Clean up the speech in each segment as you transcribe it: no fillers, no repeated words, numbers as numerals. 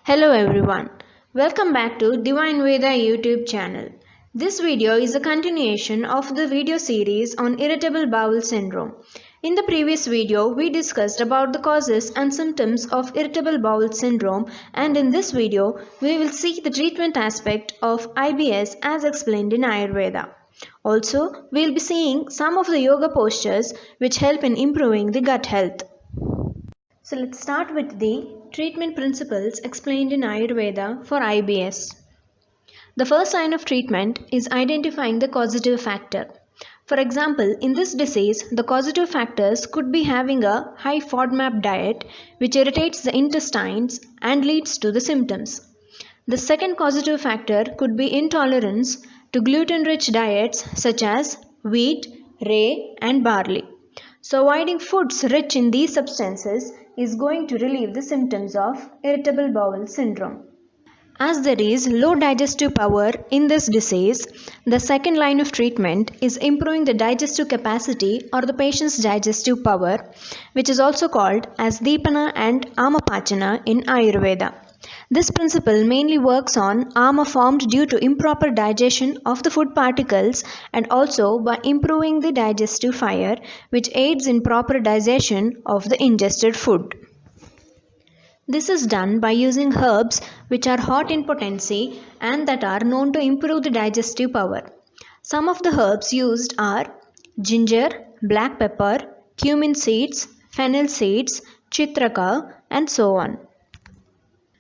Hello everyone, welcome back to Divine Veda YouTube channel. This video is a continuation of the video series on irritable bowel syndrome. In the previous video, we discussed about the causes and symptoms of irritable bowel syndrome, and in this video, we will see the treatment aspect of IBS as explained in Ayurveda. Also, we will be seeing some of the yoga postures which help in improving the gut health. So let's start with the treatment principles explained in Ayurveda for IBS. The first line of treatment is identifying the causative factor. For example, in this disease, the causative factors could be having a high FODMAP diet which irritates the intestines and leads to the symptoms. The second causative factor could be intolerance to gluten-rich diets such as wheat, rye and barley. So avoiding foods rich in these substances is going to relieve the symptoms of irritable bowel syndrome. As there is low digestive power in this disease, the second line of treatment is improving the digestive capacity or the patient's digestive power, which is also called as Dipana and Amapachana in Ayurveda. This principle mainly works on ama formed due to improper digestion of the food particles and also by improving the digestive fire, which aids in proper digestion of the ingested food. This is done by using herbs which are hot in potency and that are known to improve the digestive power. Some of the herbs used are ginger, black pepper, cumin seeds, fennel seeds, chitraka, and so on.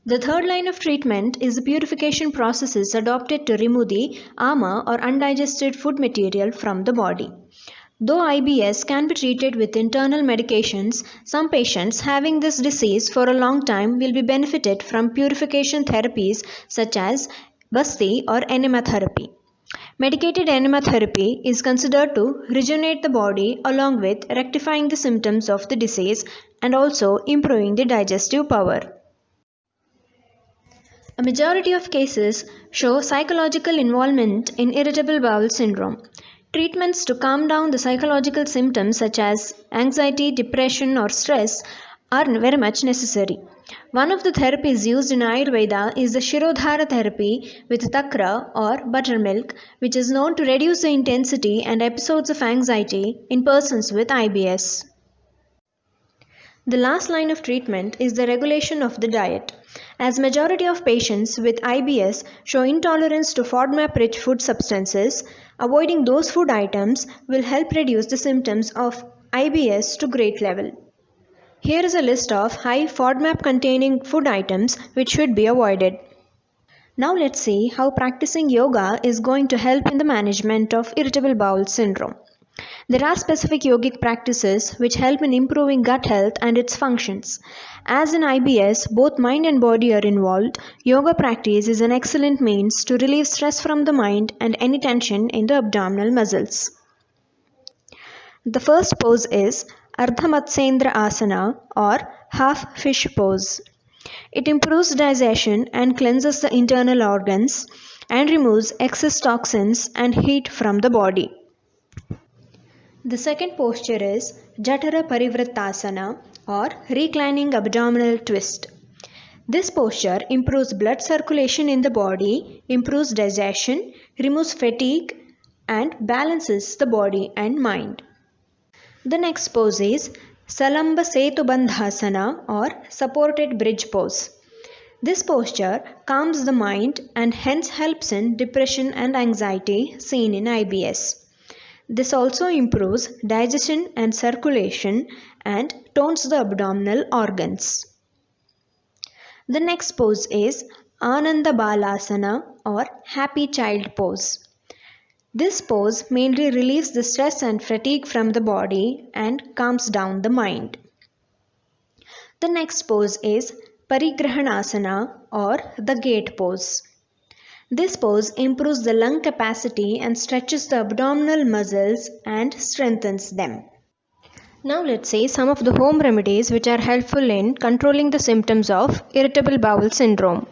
The third line of treatment is the purification processes adopted to remove the ama or undigested food material from the body. Though IBS can be treated with internal medications, some patients having this disease for a long time will be benefited from purification therapies such as Basti or enema therapy. Medicated enema therapy is considered to rejuvenate the body along with rectifying the symptoms of the disease and also improving the digestive power. A majority of cases show psychological involvement in irritable bowel syndrome. Treatments to calm down the psychological symptoms such as anxiety, depression or stress are very much necessary. One of the therapies used in Ayurveda is the Shirodhara therapy with takra or buttermilk, which is known to reduce the intensity and episodes of anxiety in persons with IBS. The last line of treatment is the regulation of the diet. As majority of patients with IBS show intolerance to FODMAP-rich food substances, avoiding those food items will help reduce the symptoms of IBS to great level. Here is a list of high FODMAP containing food items which should be avoided. Now let's see how practicing yoga is going to help in the management of irritable bowel syndrome. There are specific yogic practices which help in improving gut health and its functions. As in IBS, both mind and body are involved. Yoga practice is an excellent means to relieve stress from the mind and any tension in the abdominal muscles. The first pose is Ardha Matsyendra Asana or half fish pose. It improves digestion and cleanses the internal organs and removes excess toxins and heat from the body. The second posture is Jatara Parivrittasana or reclining abdominal twist. This posture improves blood circulation in the body, improves digestion, removes fatigue and balances the body and mind. The next pose is Salamba Setubandhasana or supported bridge pose. This posture calms the mind and hence helps in depression and anxiety seen in IBS. This also improves digestion and circulation and tones the abdominal organs. The next pose is Ananda Balasana or happy child pose. This pose mainly relieves the stress and fatigue from the body and calms down the mind. The next pose is Parigrahanasana or the gate pose. This pose improves the lung capacity and stretches the abdominal muscles and strengthens them. Now let's see some of the home remedies which are helpful in controlling the symptoms of irritable bowel syndrome.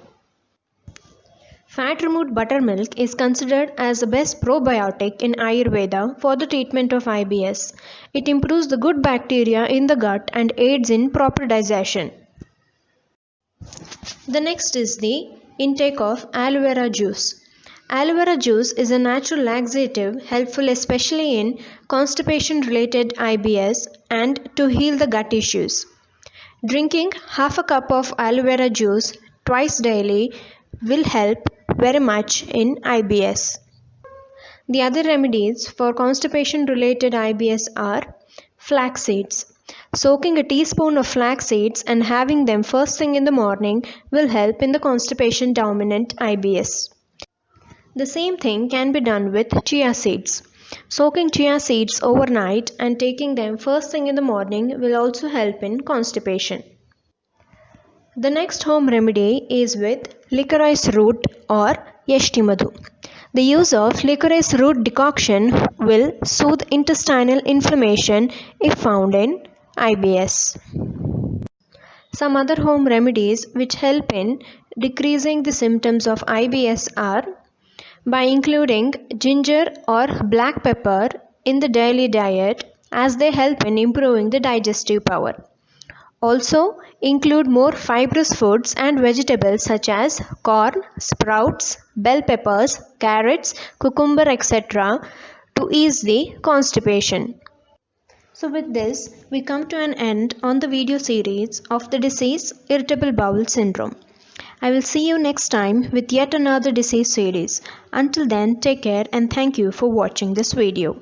Fat-removed buttermilk is considered as the best probiotic in Ayurveda for the treatment of IBS. It improves the good bacteria in the gut and aids in proper digestion. The next is the intake of aloe vera juice. Aloe vera juice is a natural laxative helpful especially in constipation related IBS and to heal the gut issues. Drinking half a cup of aloe vera juice twice daily will help very much in IBS. The other remedies for constipation related IBS are flax seeds. Soaking a teaspoon of flax seeds and having them first thing in the morning will help in the constipation dominant IBS. The same thing can be done with chia seeds. Soaking chia seeds overnight and taking them first thing in the morning will also help in constipation. The next home remedy is with licorice root or yeshti madhu. The use of licorice root decoction will soothe intestinal inflammation if found in IBS. Some other home remedies which help in decreasing the symptoms of IBS are by including ginger or black pepper in the daily diet as they help in improving the digestive power. Also, include more fibrous foods and vegetables such as corn, sprouts, bell peppers, carrots, cucumber, etc. to ease the constipation. So with this, we come to an end on the video series of the disease irritable bowel syndrome. I will see you next time with yet another disease series. Until then, take care and thank you for watching this video.